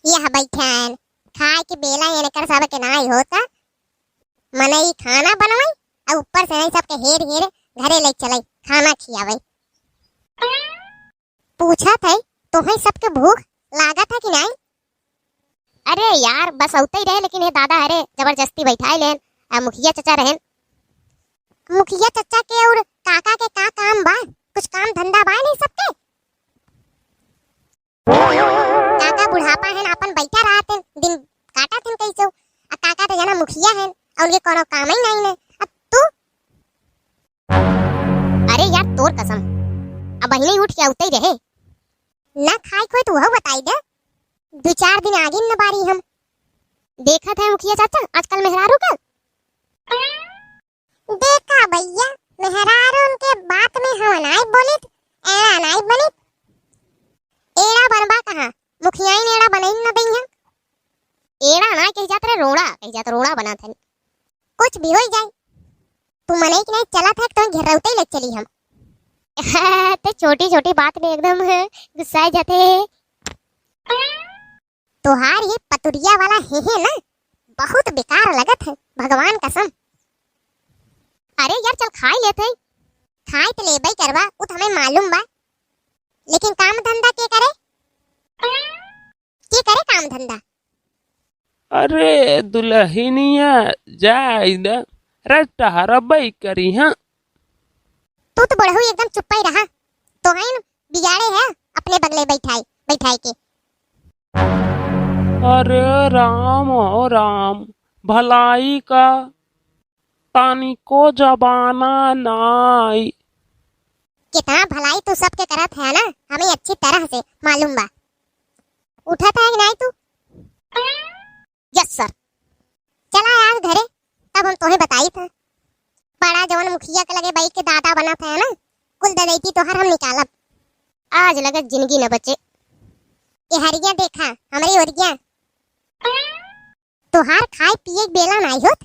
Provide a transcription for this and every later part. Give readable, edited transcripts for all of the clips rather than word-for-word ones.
यह बैठन खाए के बेला ये कर सब के नाई होता मनई खाना बनवाई और ऊपर से नहीं सबके हेर हेर घरे ले चलाई खाना खियावे। पूछा थे तुम्हें सबके भूख लागा था कि नहीं? अरे यार बस औते ही रहे लेकिन ये दादा अरे जबरदस्ती बैठाए लेन मुखिया चचा रहन। मुखिया चचा के और काका के का काम बा? कुछ काम धंधा बा नहीं सबके? काका बुढ़ापा है अपन बैठा रहते दिन काटा थे कैसे आ काका तो जना मुखिया है और उनके कोनो काम ही नहीं है। अब तू अरे यार तोर कसम अब बहिनी उठ के औते ही रहे ना खाई कोई तू बताई दे। 2-4 दिन आगे न बारी हम देखा था मुखिया चाचा आजकल मेहरारू का देखा भैया मेहरारू उनके बात में हम नहीं बोली एड़ा नहीं बनी एड़ा बनबा कहां मुखिया ही एड़ा बनाई न दई है एड़ा ना कह जात रे रोड़ा कह जात रोड़ा बना थे कुछ भी हो जाए तू मने कि नहीं चला था तो घेरौते ही लग चली हम ते छोटी छोटी बात में एकदम गुस्सा जाते तोहार ये पतुरिया वाला है ना बहुत बेकार लगत है भगवान कसम। अरे यार चल खाई लेते खाई तो ले भाई करवा वो तो हमें मालूम बा लेकिन काम धंधा के करे काम धंधा? अरे दुल्हनिया जाइद रट्टा रबई करी हाँ तू तो बड़हु एकदम चुप ही रहा तो है न बिगाड़े है अपने बगले बैठाई के। अरे राम ओ राम भलाई का तानी को जबाना नाई। कितना भलाई तू सबके करत है ना हमें अच्छी तरह से मालूम बा। उठा था कि नहीं तू? Yes sir. चला यार घरे तब हम तोहे बताई था बड़ा जवन मुखिया के लगे बाई के दादा बना था ना कुल ददैती तो हर हम निकालब आज लगे जिंदगी न बचे। ये हरिया देखा हमारी ओरिया तोहार खाए पिए बेला नहीं होत।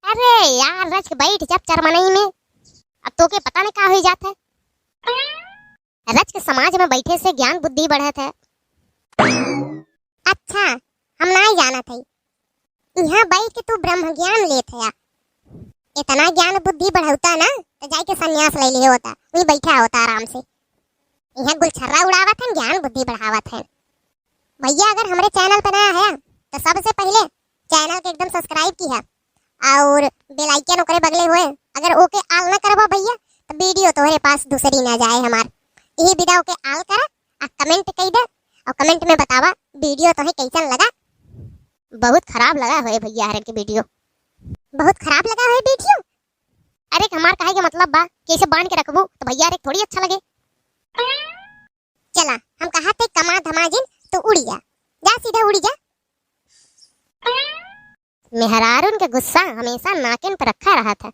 अरे यार रच बैठ जब चरमनई में अब तो के पता नहीं का हो जाता है रच के समाज में बैठे से ज्ञान बुद्धि बढ़त है। अच्छा हम नहीं जाना थे यहाँ बैठ के तू ब्रह्म ज्ञान लेत है इतना ज्ञान बुद्धि बढ़ाता ना तो जाके सन्यास ले लिए होता वही बैठा होता आराम से यहाँ गुलछर्रा उड़ावत है ज्ञान बुद्धि बढ़ावत है। भैया अगर हमारे चैनल पर नया है तो सबसे पहले चैनल के एकदम सब्सक्राइब की है और बेल आइकन ओकरे बगले हुए अगर ओके आल न करबा भैया तो वीडियो तोहरे पास दूसरी ना जाए हमार यही विदा ओके आल कर आ कमेंट कई दे और कमेंट में बतावा वीडियो तोहे कैसन लगा। बहुत खराब लगा होए भैया हरे के वीडियो बहुत खराब लगा होए वीडियो। अरे हमार कहे के मतलब बा कैसे बांध के रखबो तो भैया रे थोड़ी अच्छा लगे। चला हम कहा थे कमा धमाजिन तो उड़ी जा सीधा उड़ी जा। मेहरारून का गुस्सा हमेशा नाकिन पर रखा रहा था।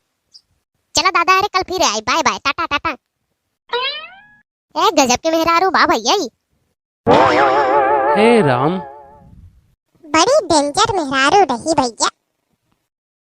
चला दादा अरे कल फिर आए बाय बाय टाटा टाटा। ए गजब के मेहरारू बा भैया हे राम बड़ी डेंजर मेहरारू रही भैया।